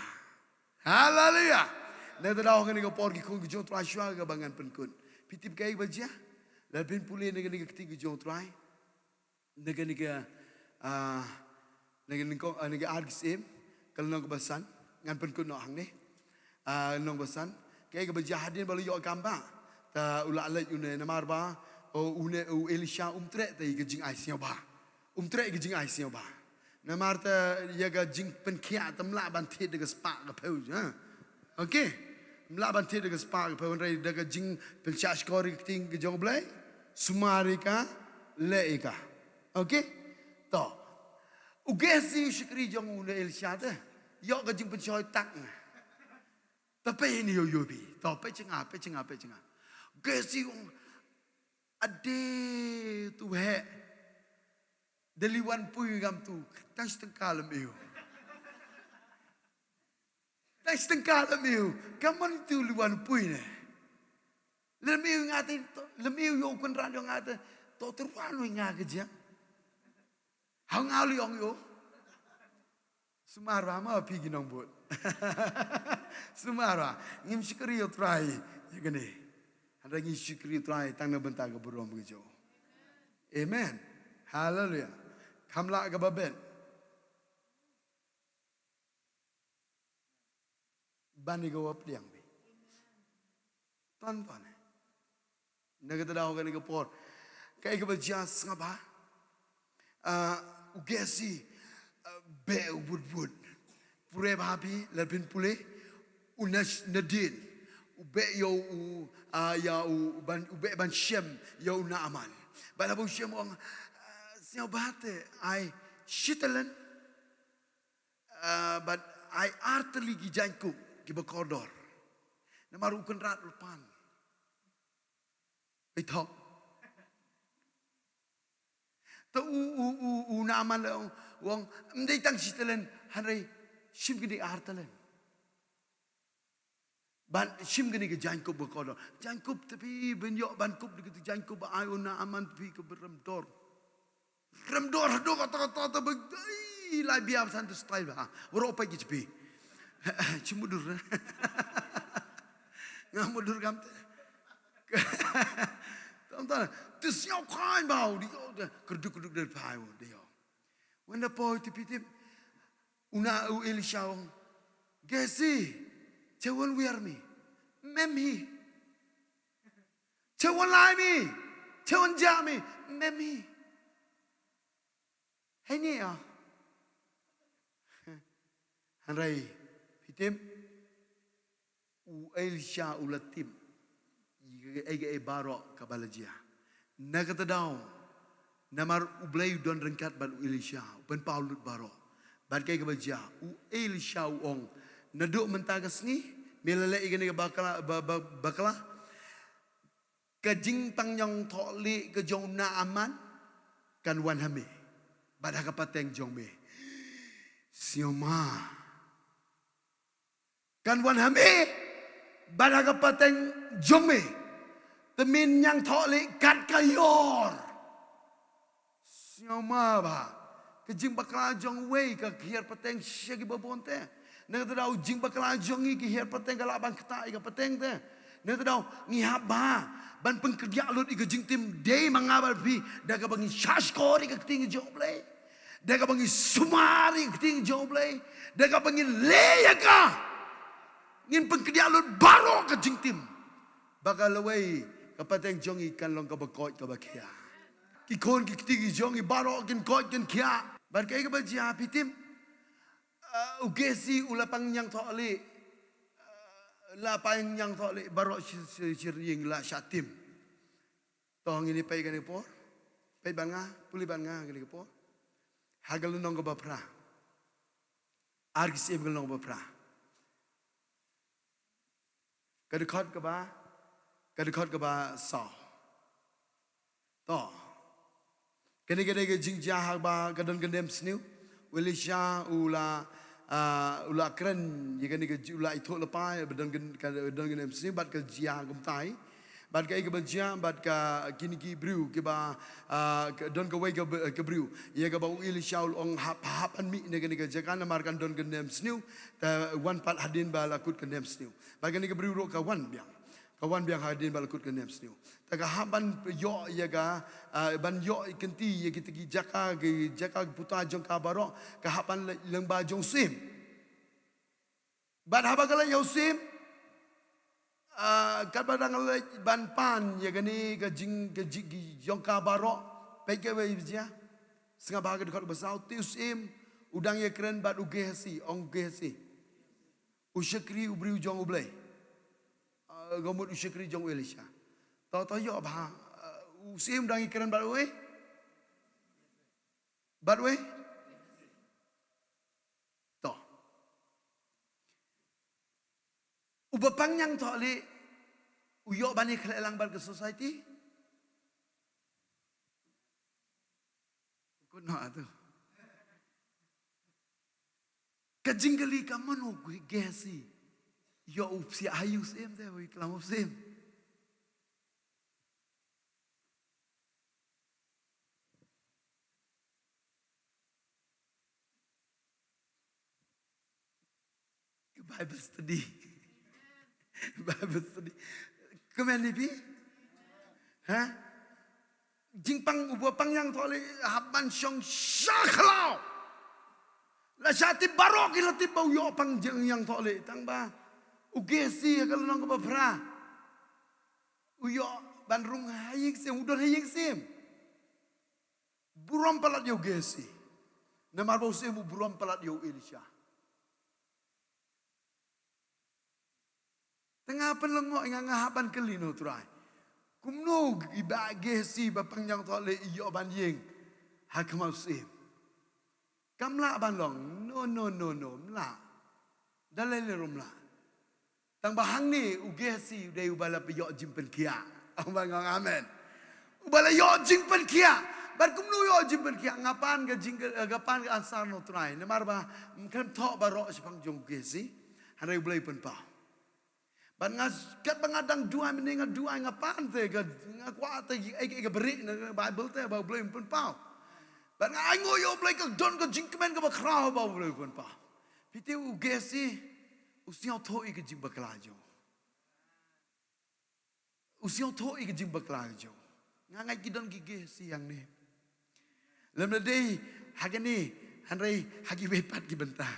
haleluya na tadao ngani ko por ki ko jo tra shwa ga bangan pen kun pitip kai baja la bin pule ne ngani kti jo trai ne ngani ka ne ngani ko ne ga argsem kalno ko basan ngan pen kun no hang ne nong basan kai ga baja hadin balu yo kamba ta ula ala une namar ba o une o Elisha umtre ta ga jing ai sia ba umtre ga jing ai sia ba namar ta ya ga jing pen kia tamla ban the de ga spa ga peu ha okay mla ban the de ga spa ga peu rai de ga jing pen chash kori ting ga jong blai sumarika leika okay to ugesi shikri jong une Elisha ta yo ga jing pen choi tak tapi ni yo yo bi to pe chinga gesi ade tu he deliwan pui gam tu tas tengkal meu tas tengkal meu kaman tu liwan pui ne lemiu ngate lemiu yo kun ran yo ngate to terwan nga keja hang ali ong yo sumara ma pi ginong bot sumara ngim sikri yo try yegane ada ngi sikri try tang na benta ga burom gejo amen hallelujah kamla ga baben bani ga wap liang bi ton naga tadao ga ni ga por kai ga jas ngaba ugesi be wood pure babi labin pule unas nadin ube yo ya ban ube ban shem yo naaman bala bu shem ong sio bate I shitalen but I arteli gi janku gi bakodor namaru kan rat lupan ai thok to naaman wong mdei tang shitalen hanrei shim gini artalen ban shim gini ke jankup bakodor jankup tapi benyo ban kup de jankup ai una aman tapi ke beremdor remdor do kata-kata begai lai biar santu style ha woro pa gi pi cimudur ngamudur kam tonton tu siau kain bau di kerduk-kerduk dari pau dia when the boy tipitip una Elisha gesi cewon wear me memi cewon lai me cewon jami memi hey ni ya hanrai pitim Elisha ulatim ege baro kabalajia nagatadaw namar ublay don rengkat ban Elisha ban Paulut baro ban kay kabalajia Elisha ong naduk mentagas ni melale igani bakala kajing tangyong tholi ke jong na aman kan wan hame badah kapateng jong me sioma kan wan hame badah kapateng jong me temin yang tholi kat kayor sioma ba kajing bakala jong we ka khiar pateng syagi babonte nang tadau jing bakala jongi ki hiar pateng galak ban keta iga pateng te nang tadau ngihap ba ban pengkerja lut iga jing tim day mangabal pi daga bangi shaskori ka ting joble daga bangi sumari ka ting joble daga bangi leyaka ngin pengkerja lut baro ka jing tim bagalaway ka pateng jongi kan long ka bakot ka bakia ki kon ki ting jongi baro kin kot kin kia ban kai ka bajia pitim ugesi ulapang yang tholi lapang yang tholi barok siring la syatim tong ini pai gani por pai banga puli banga gani por hagal nong ba pra argis em nong ba pra kadkhot ka ba sa to kene ke jingjah ba kadon kendem sniu wilisha ula kren ye kene ke ula itu lepai bedon kendem sniu bat ke jia gumtai bat ka ke bajia bat ka kini ki bru ke ba don ke wei ke bru ye ke ba wilisha ong hapan mi ne kene ke jakan markan don kendem sniu ta wan pat hadin ba lakut kendem sniu ba kene ke bru ro ka wan biang kawan biang hadin balakut kendem sniu taga haban yo ye ga ban yo kenti ye kita gi jaka puta jong ka baro ka haban lengba jong sim ban haba kala yo sim kat badang ban pan ye gani ga jing jong ka baro pe ke we bia senga baga dekat besau tiu sim udang ye keren bat ugesi ong gesi usyakri ubri jong ublai gomut usyakri jong Elisha. Tahu yo bah usim dangi keren batwe. Batwe. Toh. Ubapang yang toh le uyo bani kelelang bar ke society. Kuno atu. Kajinggali kamano gue gesi. Yo upsi ayu sim deh, we kelam sim. Bible study, Bible study. Kemana ni? Hah? Jingpang ubapang yang tole haban syong syaklau. La syati barok ilati bau yo pang yang tole tang ba. Ugesi kalau nang kebapra. Uyo banrung hayik sim udon hayik sim. Buram palat yo gesi. Namar bau sim buram palat yo Elisha. Tengah pelengok yang ngahapan kelino turai. Kumno iba gesi bapang yang tole iyo ban ying. Hakmau sim. Kamla ban long. No. Mla. Dalele rumla. Tang bahang ni ugesi udah ubala peyok jimpen kia. Abang amen. Ubala yok jimpen kia. Bar kumnu yok jimpen kia. Ngapan ke ngapan ke ansar no trai. Nemar ba mungkin tok barok sepang jong ugesi. Hari ubala pun pau. Bar kat bangadang dua mendingan dua ngapan te ke ngakuat te ke beri Bible te ba ubala pun pau. Bar ngaingo yo ubala ke don ke jingkemen ke bakrau ba ubala pun pau. Piti ugesi usiang thoi ke jing baklajo. Usiang thoi ke jing baklajo. Ngangai kidon gige siang ni. Lem day hagani hanrai hagi wepat ki bentah.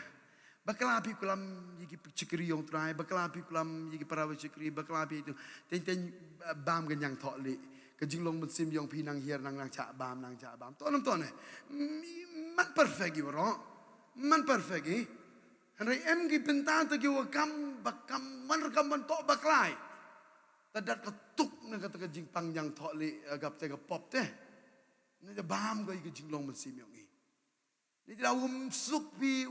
Baklapi kulam yigi cikri yong trai, baklapi kulam yigi parawe cikri, baklapi itu ten bam genyang thok li. Ke jing long musim yong pinang hier nang cak bam. Tonam tone. Man perfect gi bro. Man perfect gi. Hari emgi bentang tu kiwa bakam man tok baklai. Tadat ketuk nak kata jing pangjang tok li agap tega pop teh. Ni je bam kau ikut jinglong mesim yang ni. Ni dah suk pi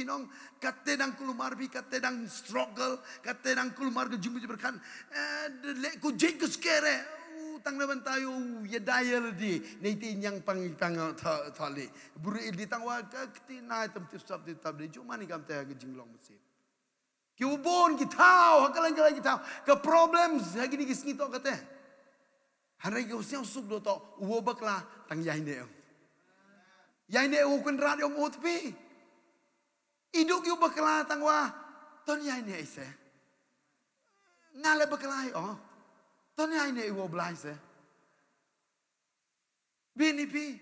nong kate dang kulumar pi kate dang struggle kate dang kulumar ke jumpa berkan. Le ku jing ke skere. Tang na bantayo ya daya ledi. Nanti yang pang thali. Buru di tang wa kati na tam tisap di tabli. Cuma ni kam teh ke jinglong mesim. Ki ubon ki tau hakalan ki tau. Ke problems hagi ni kisni to kate. Harai ke usiang suk do to uwo bakla tang yai ne. Yai ne u kun rat yong ut pi. Iduk yu bakla tang wa ton yai ne ise. Ngale bakla oh. Ton yai ne uwo blai se. Bini pi.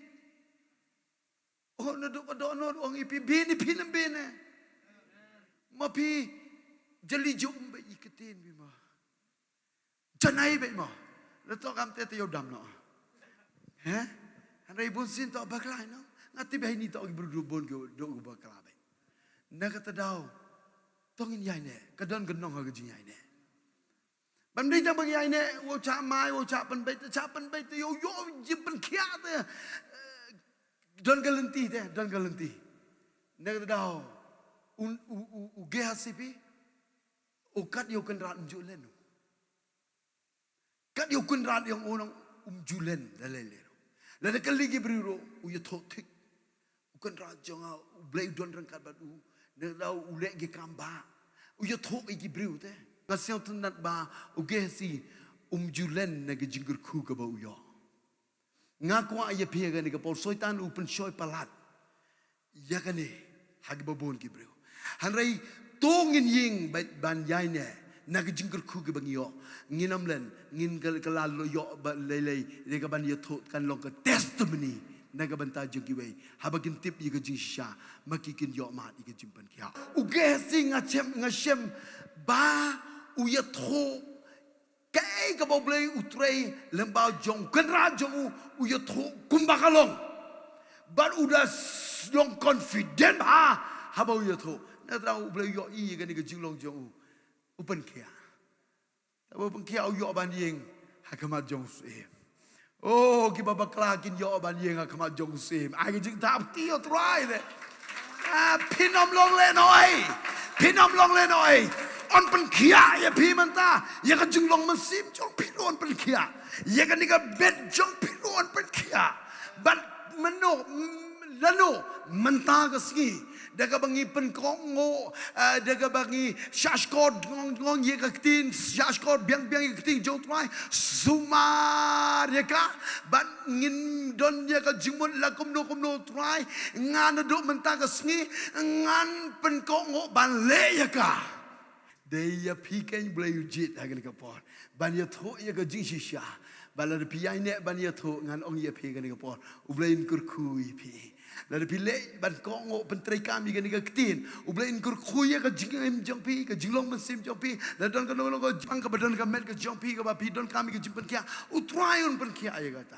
Oh naduk adono ong ipi bini pi nam bini. Ma pi jeli jum be iketin bi ma. Janai be ma. Letok kam te yodam no. Heh? Hanai bun sin to baklai no. Ngati be ni to berdubon ke do baklai be. Na kata dau. Tongin yai ne, kadon genong ha gejing yai ne. Ban đi cho bagi ai nè, wo cha mai, wo cha pen bait yo jipen kia te. Don galenti te, don galenti. Nek dao u ge hasipi. O kat yo kan rat nju len. Kat yo kun rat yang onong julen lalelero. Lada kali gibriu uya thotik. Ukan raja nga ublay don rangkat batu. Nedau ulek ge kamba. Uya thok gibriu te. Ngasyaw tunat ba ugesi julen na gejinggur ku ka ba uya. Ngaku aya pia gani ka pol soitan upen soy palat. Ya gani hagi babon gibriu. Hanrai tongin ying ban yai ne naga jingker ku ke bang yo nginam len ngin kelalo yo lelei rega ban yo thot kan long ke testimony naga ban ta jing kiwei habagin tip yi ke jing sha makikin yo mat yi ke jimpan kya uge sing ngachem ba u ya tho kai ka boblei utrei lembau jong kenra jong u ya tho kumbakalong ban udah long confident habau ya tho na trao ublei yo yi ke ni ke jing long jong upen kia, tapi upen kia yo ban yeng hakamat jong sim. Oh, kita baklakin yo ban yeng hakamat jong sim. Aku jeng tak tio try de. Pinom long le noi. On pen kia ya pi manta. Ya kan jeng long mesim jong pilu on pen kia. Ya kan nika bed jong pilu on pen kia. Ban meno lano menta keski. Daga bangi penkongo, daga bangi shashkod ngong ye kaktin, shashkod biang ye kaktin jong try, sumar ye ka, ban ngin don ye ka jingmon la kum no try, ngan do mentang kesngi, ngan penkongo ban le ye ka. Dia pikan boleh ujit agan kapor, ban ye tho ye ka jing shisha, ban la piyai ne ban ye tho ngan ong ye pikan kapor, ublain kurkui pi. Lalu pilih ban kongo penteri kami kan ika ketin, ublain kurkuya ka jingem jompi ka jinglong mesim jompi, lalu don ka jang ka badan ka met ka jompi ka bapi don kami ka jimpen kia, utrayun pen kia ayah kata.